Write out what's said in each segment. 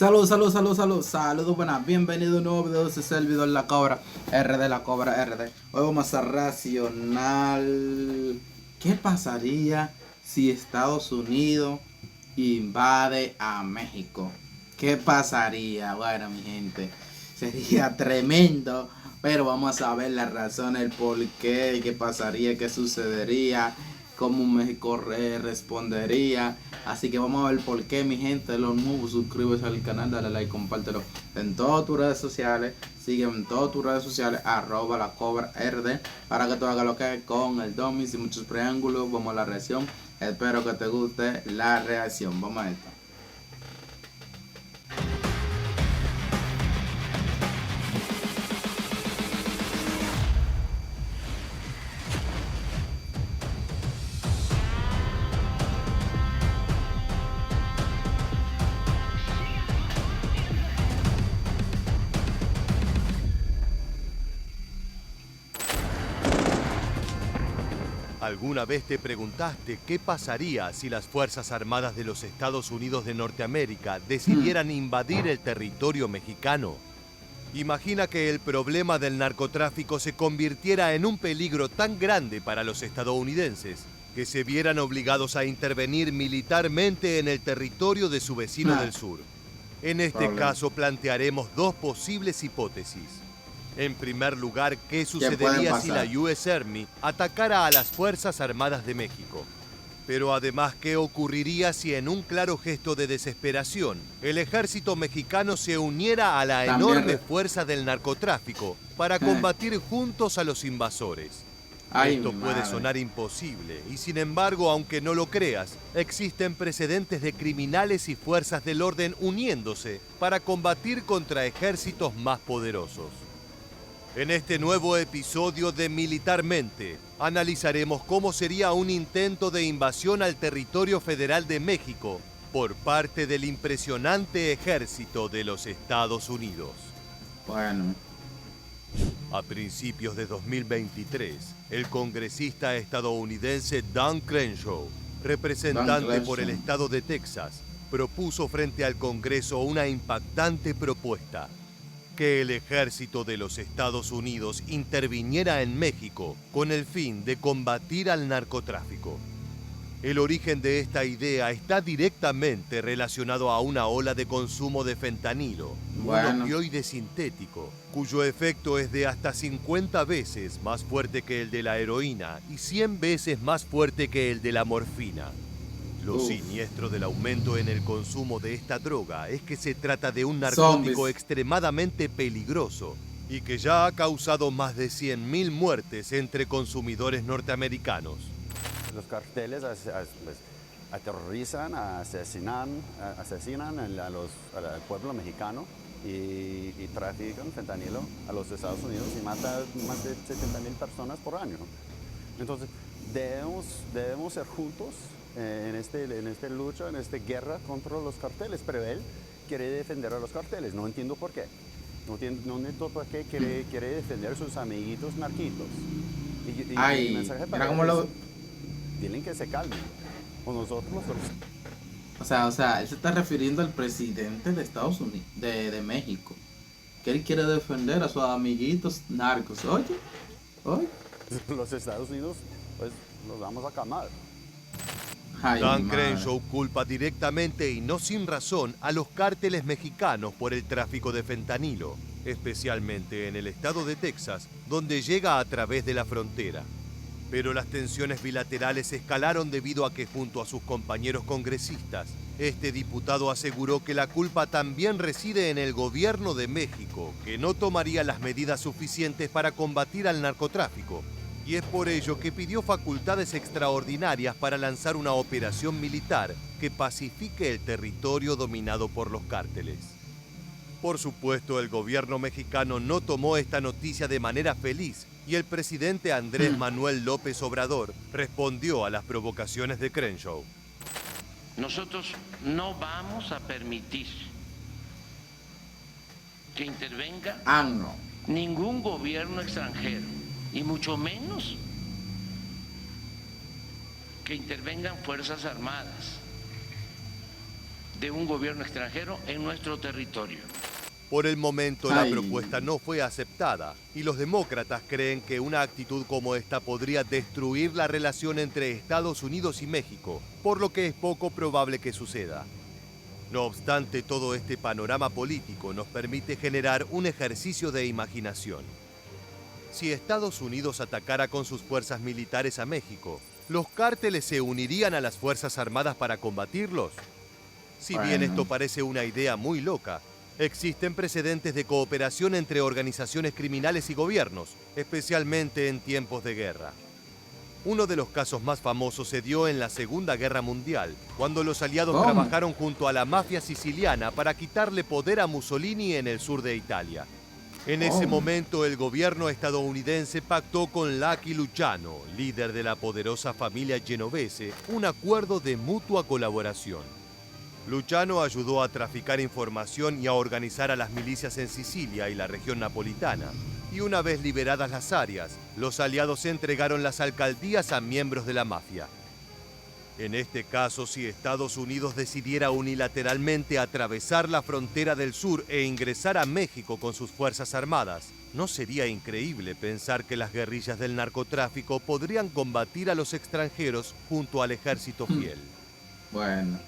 Saludos, buenas, bienvenido a un nuevo video de este servidor La Cobra RD, La Cobra RD. Hoy vamos a racionar qué pasaría si Estados Unidos invade a México. ¿Qué pasaría? Bueno, mi gente, sería tremendo, pero vamos a ver las razones, el por qué pasaría, qué sucedería, cómo México respondería. Así que vamos a ver por qué, mi gente. Los nuevos, suscríbete al canal, dale like, compártelo en todas tus redes sociales. Sígueme en todas tus redes sociales, @la cobra rd, para que tú hagas lo que es con el domis y muchos preángulos. Vamos a la reacción. Espero que te guste la reacción. Vamos a esto. ¿Alguna vez te preguntaste qué pasaría si las Fuerzas Armadas de los Estados Unidos de Norteamérica decidieran invadir el territorio mexicano? Imagina que el problema del narcotráfico se convirtiera en un peligro tan grande para los estadounidenses que se vieran obligados a intervenir militarmente en el territorio de su vecino del sur. En este caso plantearemos dos posibles hipótesis. En primer lugar, ¿qué sucedería si la US Army atacara a las Fuerzas Armadas de México? Pero además, ¿qué ocurriría si en un claro gesto de desesperación, el ejército mexicano se uniera a la enorme fuerza del narcotráfico para combatir juntos a los invasores? Esto puede sonar imposible, y sin embargo, aunque no lo creas, existen precedentes de criminales y fuerzas del orden uniéndose para combatir contra ejércitos más poderosos. En este nuevo episodio de Militarmente, analizaremos cómo sería un intento de invasión al territorio federal de México por parte del impresionante ejército de los Estados Unidos. Bueno. A principios de 2023, el congresista estadounidense Dan Crenshaw, representante por el estado de Texas, propuso frente al Congreso una impactante propuesta: que el ejército de los Estados Unidos interviniera en México con el fin de combatir al narcotráfico. El origen de esta idea está directamente relacionado a una ola de consumo de fentanilo, un opioide sintético, cuyo efecto es de hasta 50 veces más fuerte que el de la heroína y 100 veces más fuerte que el de la morfina. Lo siniestro del aumento en el consumo de esta droga es que se trata de un narcótico extremadamente peligroso y que ya ha causado más de 100.000 muertes entre consumidores norteamericanos. Los carteles aterrorizan, asesinan al pueblo mexicano y trafican fentanilo a los Estados Unidos y matan más de 70.000 personas por año. Entonces, debemos ser juntos en esta lucha, en esta guerra contra los carteles, pero él quiere defender a los carteles. No entiendo por qué. No entiendo por qué quiere defender a sus amiguitos narquitos. Y el mensaje para ellos, tienen que se calmen. O nosotros los... O sea, él se está refiriendo al presidente de Estados Unidos, de México, que él quiere defender a sus amiguitos narcos. Oye. Los Estados Unidos, pues, los vamos a calmar. Dan Crenshaw culpa directamente y no sin razón a los cárteles mexicanos por el tráfico de fentanilo, especialmente en el estado de Texas, donde llega a través de la frontera. Pero las tensiones bilaterales escalaron debido a que, junto a sus compañeros congresistas, este diputado aseguró que la culpa también reside en el gobierno de México, que no tomaría las medidas suficientes para combatir al narcotráfico. Y es por ello que pidió facultades extraordinarias para lanzar una operación militar que pacifique el territorio dominado por los cárteles. Por supuesto, el gobierno mexicano no tomó esta noticia de manera feliz y el presidente Andrés Manuel López Obrador respondió a las provocaciones de Crenshaw. Nosotros no vamos a permitir que intervenga ningún gobierno extranjero, y mucho menos que intervengan Fuerzas Armadas de un gobierno extranjero en nuestro territorio. Por el momento la propuesta no fue aceptada y los demócratas creen que una actitud como esta podría destruir la relación entre Estados Unidos y México, por lo que es poco probable que suceda. No obstante, todo este panorama político nos permite generar un ejercicio de imaginación. Si Estados Unidos atacara con sus fuerzas militares a México, ¿los cárteles se unirían a las Fuerzas Armadas para combatirlos? Si bien esto parece una idea muy loca, existen precedentes de cooperación entre organizaciones criminales y gobiernos, especialmente en tiempos de guerra. Uno de los casos más famosos se dio en la Segunda Guerra Mundial, cuando los aliados trabajaron junto a la mafia siciliana para quitarle poder a Mussolini en el sur de Italia. En ese momento, el gobierno estadounidense pactó con Lucky Luciano, líder de la poderosa familia genovese, un acuerdo de mutua colaboración. Luciano ayudó a traficar información y a organizar a las milicias en Sicilia y la región napolitana. Y una vez liberadas las áreas, los aliados entregaron las alcaldías a miembros de la mafia. En este caso, si Estados Unidos decidiera unilateralmente atravesar la frontera del sur e ingresar a México con sus fuerzas armadas, ¿no sería increíble pensar que las guerrillas del narcotráfico podrían combatir a los extranjeros junto al ejército fiel? Bueno.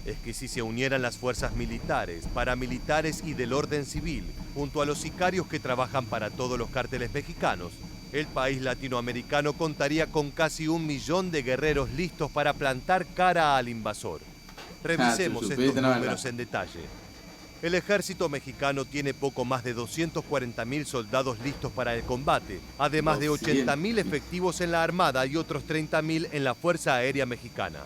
Es que si se unieran las fuerzas militares, paramilitares y del orden civil, junto a los sicarios que trabajan para todos los cárteles mexicanos, el país latinoamericano contaría con casi 1 millón de guerreros listos para plantar cara al invasor. Revisemos estos números en detalle. El ejército mexicano tiene poco más de 240.000 soldados listos para el combate, además de 80.000 efectivos en la Armada y otros 30.000 en la Fuerza Aérea Mexicana.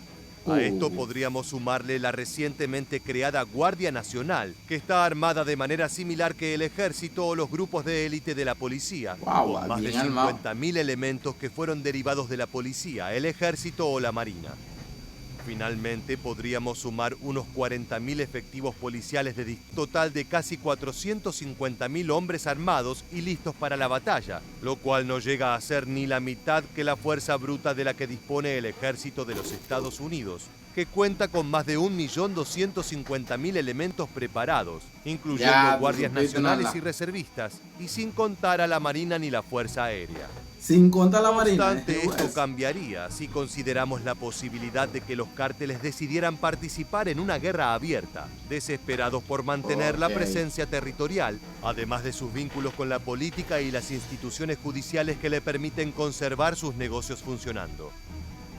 A esto podríamos sumarle la recientemente creada Guardia Nacional, que está armada de manera similar que el ejército o los grupos de élite de la policía, con más de 50.000 elementos que fueron derivados de la policía, el ejército o la marina. Finalmente, podríamos sumar unos 40.000 efectivos policiales de total de casi 450.000 hombres armados y listos para la batalla, lo cual no llega a ser ni la mitad que la fuerza bruta de la que dispone el ejército de los Estados Unidos, que cuenta con más de 1.250.000 elementos preparados, incluyendo guardias nacionales y reservistas, y sin contar a la Marina ni la Fuerza Aérea. Sin contar la Marina. No obstante, esto cambiaría si consideramos la posibilidad de que los cárteles decidieran participar en una guerra abierta, desesperados por mantener la presencia territorial, además de sus vínculos con la política y las instituciones judiciales que le permiten conservar sus negocios funcionando.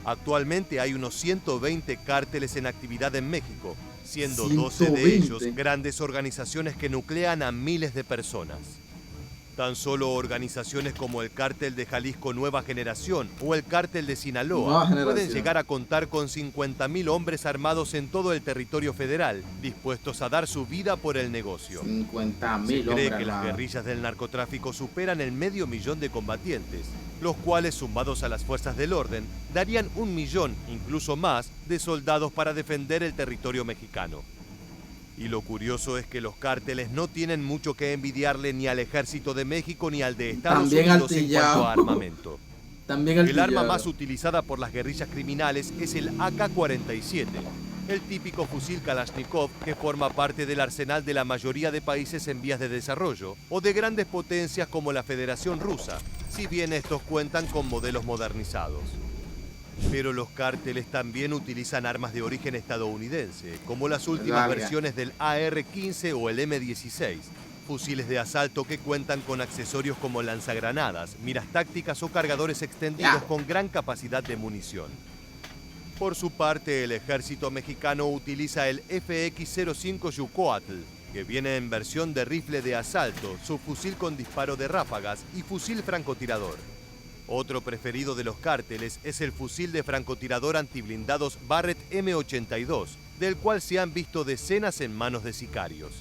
Actualmente hay unos 120 cárteles en actividad en México, siendo 12 de ellos grandes organizaciones que nuclean a miles de personas. Tan solo organizaciones como el Cártel de Jalisco Nueva Generación o el Cártel de Sinaloa pueden llegar a contar con 50.000 hombres armados en todo el territorio federal, dispuestos a dar su vida por el negocio. 50.000 Se cree que las guerrillas del narcotráfico superan el 500.000 de combatientes, los cuales, sumados a las fuerzas del orden, darían 1 millón, incluso más, de soldados para defender el territorio mexicano. Y lo curioso es que los cárteles no tienen mucho que envidiarle ni al ejército de México ni al de Estados Unidos en cuanto a armamento. El arma más utilizada por las guerrillas criminales es el AK-47, el típico fusil Kalashnikov que forma parte del arsenal de la mayoría de países en vías de desarrollo o de grandes potencias como la Federación Rusa, si bien estos cuentan con modelos modernizados. Pero los cárteles también utilizan armas de origen estadounidense, como las últimas versiones del AR-15 o el M-16, fusiles de asalto que cuentan con accesorios como lanzagranadas, miras tácticas o cargadores extendidos con gran capacidad de munición. Por su parte, el ejército mexicano utiliza el FX-05 Yucoatl, que viene en versión de rifle de asalto, subfusil con disparo de ráfagas y fusil francotirador. Otro preferido de los cárteles es el fusil de francotirador antiblindados Barrett M82, del cual se han visto decenas en manos de sicarios.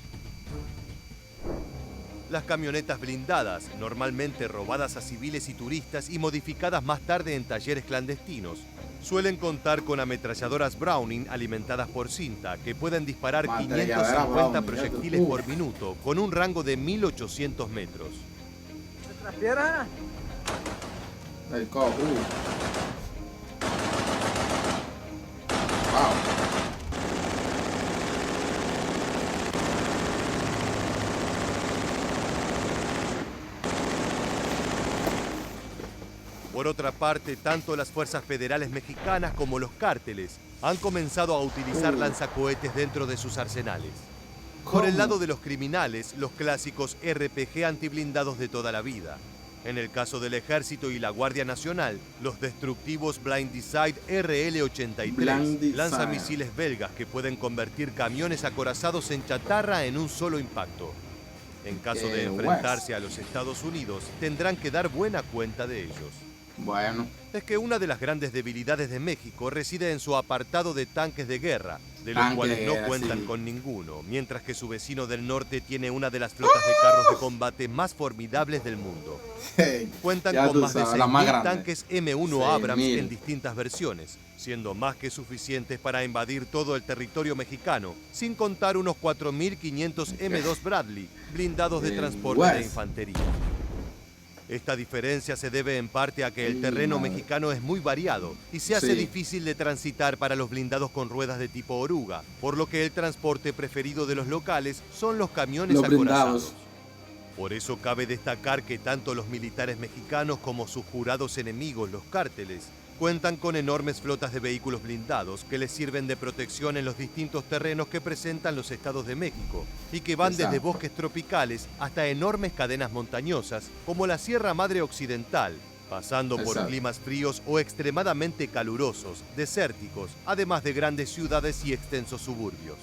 Las camionetas blindadas, normalmente robadas a civiles y turistas y modificadas más tarde en talleres clandestinos, suelen contar con ametralladoras Browning alimentadas por cinta que pueden disparar 550 proyectiles por minuto con un rango de 1.800 metros. El cojo. Wow. Por otra parte, tanto las fuerzas federales mexicanas como los cárteles han comenzado a utilizar lanzacohetes dentro de sus arsenales. Por el lado de los criminales, los clásicos RPG antiblindados de toda la vida. En el caso del Ejército y la Guardia Nacional, los destructivos Blindside RL-83, lanzamisiles belgas que pueden convertir camiones acorazados en chatarra en un solo impacto. En caso de enfrentarse a los Estados Unidos, tendrán que dar buena cuenta de ellos. Bueno. Es que una de las grandes debilidades de México reside en su apartado de tanques de guerra, de los cuales no cuentan con ninguno, mientras que su vecino del norte tiene una de las flotas de carros de combate más formidables del mundo. Cuentan con más de 6.000 tanques M1 Abrams en distintas versiones, siendo más que suficientes para invadir todo el territorio mexicano, sin contar unos 4.500 M2 Bradley, blindados de transporte de infantería. Esta diferencia se debe en parte a que el terreno mexicano es muy variado y se hace difícil de transitar para los blindados con ruedas de tipo oruga, por lo que el transporte preferido de los locales son los camiones acorazados. Por eso cabe destacar que tanto los militares mexicanos como sus jurados enemigos, los cárteles, cuentan con enormes flotas de vehículos blindados que les sirven de protección en los distintos terrenos que presentan los estados de México y que van desde bosques tropicales hasta enormes cadenas montañosas como la Sierra Madre Occidental, pasando por climas fríos o extremadamente calurosos, desérticos, además de grandes ciudades y extensos suburbios.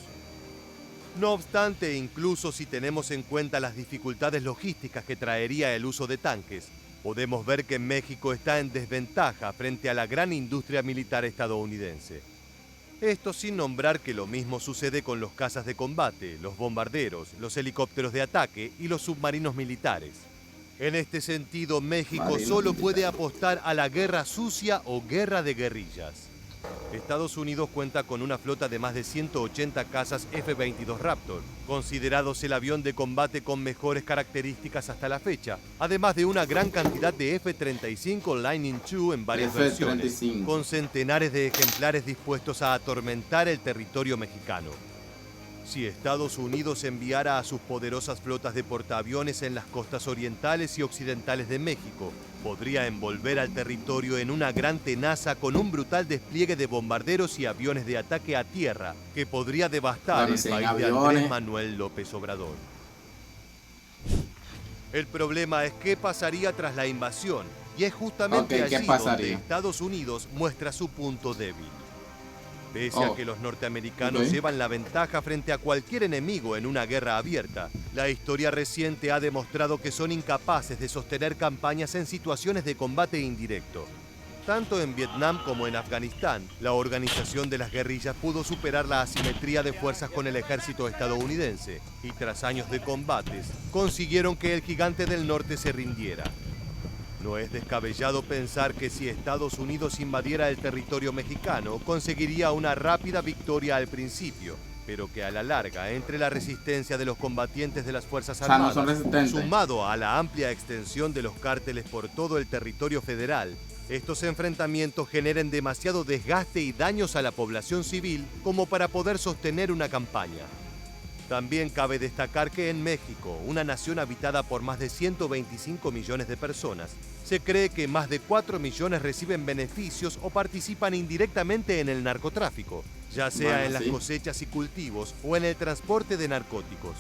No obstante, incluso si tenemos en cuenta las dificultades logísticas que traería el uso de tanques, podemos ver que México está en desventaja frente a la gran industria militar estadounidense. Esto sin nombrar que lo mismo sucede con los cazas de combate, los bombarderos, los helicópteros de ataque y los submarinos militares. En este sentido, México solo puede apostar a la guerra sucia o guerra de guerrillas. Estados Unidos cuenta con una flota de más de 180 cazas F-22 Raptor, considerados el avión de combate con mejores características hasta la fecha, además de una gran cantidad de F-35 Lightning II en varias versiones, con centenares de ejemplares dispuestos a atormentar el territorio mexicano. Si Estados Unidos enviara a sus poderosas flotas de portaaviones en las costas orientales y occidentales de México, podría envolver al territorio en una gran tenaza con un brutal despliegue de bombarderos y aviones de ataque a tierra que podría devastar el país de Andrés Manuel López Obrador. El problema es qué pasaría tras la invasión, y es justamente allí donde Estados Unidos muestra su punto débil. Pese a que los norteamericanos llevan la ventaja frente a cualquier enemigo en una guerra abierta, la historia reciente ha demostrado que son incapaces de sostener campañas en situaciones de combate indirecto. Tanto en Vietnam como en Afganistán, la organización de las guerrillas pudo superar la asimetría de fuerzas con el ejército estadounidense y tras años de combates, consiguieron que el gigante del norte se rindiera. No es descabellado pensar que si Estados Unidos invadiera el territorio mexicano, conseguiría una rápida victoria al principio, pero que a la larga, entre la resistencia de los combatientes de las Fuerzas Armadas, sumado a la amplia extensión de los cárteles por todo el territorio federal, estos enfrentamientos generen demasiado desgaste y daños a la población civil como para poder sostener una campaña. También cabe destacar que en México, una nación habitada por más de 125 millones de personas, se cree que más de 4 millones reciben beneficios o participan indirectamente en el narcotráfico, ya sea en las cosechas y cultivos o en el transporte de narcóticos.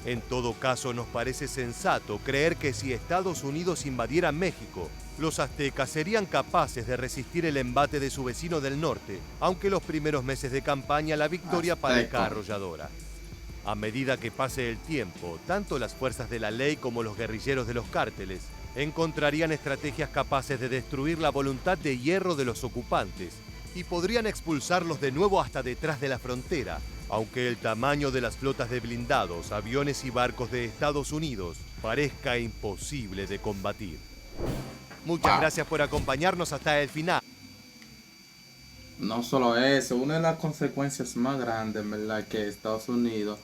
En todo caso, nos parece sensato creer que si Estados Unidos invadiera México, los aztecas serían capaces de resistir el embate de su vecino del norte, aunque los primeros meses de campaña la victoria parezca arrolladora. A medida que pase el tiempo, tanto las fuerzas de la ley como los guerrilleros de los cárteles encontrarían estrategias capaces de destruir la voluntad de hierro de los ocupantes y podrían expulsarlos de nuevo hasta detrás de la frontera, aunque el tamaño de las flotas de blindados, aviones y barcos de Estados Unidos parezca imposible de combatir. Muchas gracias por acompañarnos hasta el final. No solo eso, una de las consecuencias más grandes, ¿verdad?, que Estados Unidos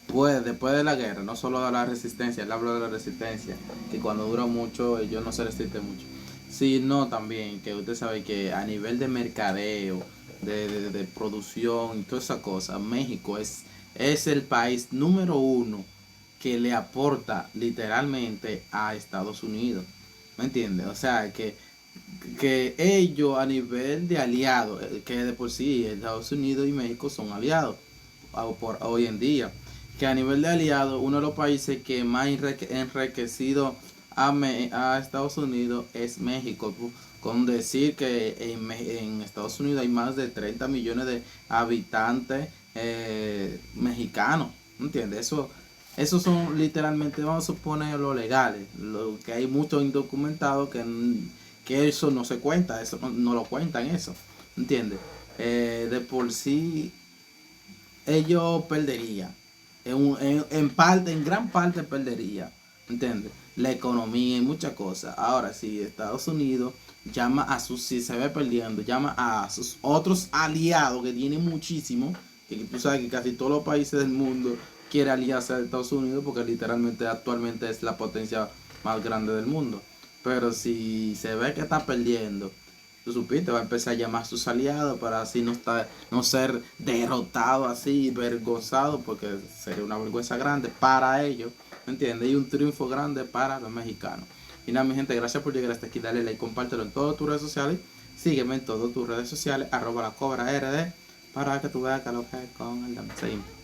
puede, después de la guerra, no solo de la resistencia, él habló de la resistencia, que cuando dura mucho ellos no se resisten mucho, sino también que usted sabe que a nivel de mercadeo, de producción y toda esa cosa, México es el país número 1 que le aporta literalmente a Estados Unidos. ¿Me entiendes? O sea, que ellos a nivel de aliados, que de por sí Estados Unidos y México son aliados por hoy en día, que a nivel de aliados uno de los países que más enriquecido a Estados Unidos es México, con decir que en Estados Unidos hay más de 30 millones de habitantes mexicanos, ¿entiendes? Eso son literalmente, vamos a suponer, lo legales, lo que hay muchos indocumentados que eso no se cuenta, eso no lo cuentan eso, ¿entiendes? De por sí ellos perderían, en parte, en gran parte perdería, ¿entiendes? La economía y muchas cosas. Ahora, si Estados Unidos llama a sus, si se ve perdiendo, llama a sus otros aliados que tienen muchísimo, que tú sabes que casi todos los países del mundo quieren aliarse a Estados Unidos porque literalmente actualmente es la potencia más grande del mundo. Pero si se ve que está perdiendo, tú supiste, va a empezar a llamar a sus aliados para así no ser derrotado así, vergonzado, porque sería una vergüenza grande para ellos, ¿me entiendes? Y un triunfo grande para los mexicanos. Y nada, mi gente, gracias por llegar hasta aquí. Dale like, compártelo en todas tus redes sociales. Sígueme en todas tus redes sociales, @lacobrard, para que tú veas que lo que es con el Seguimos.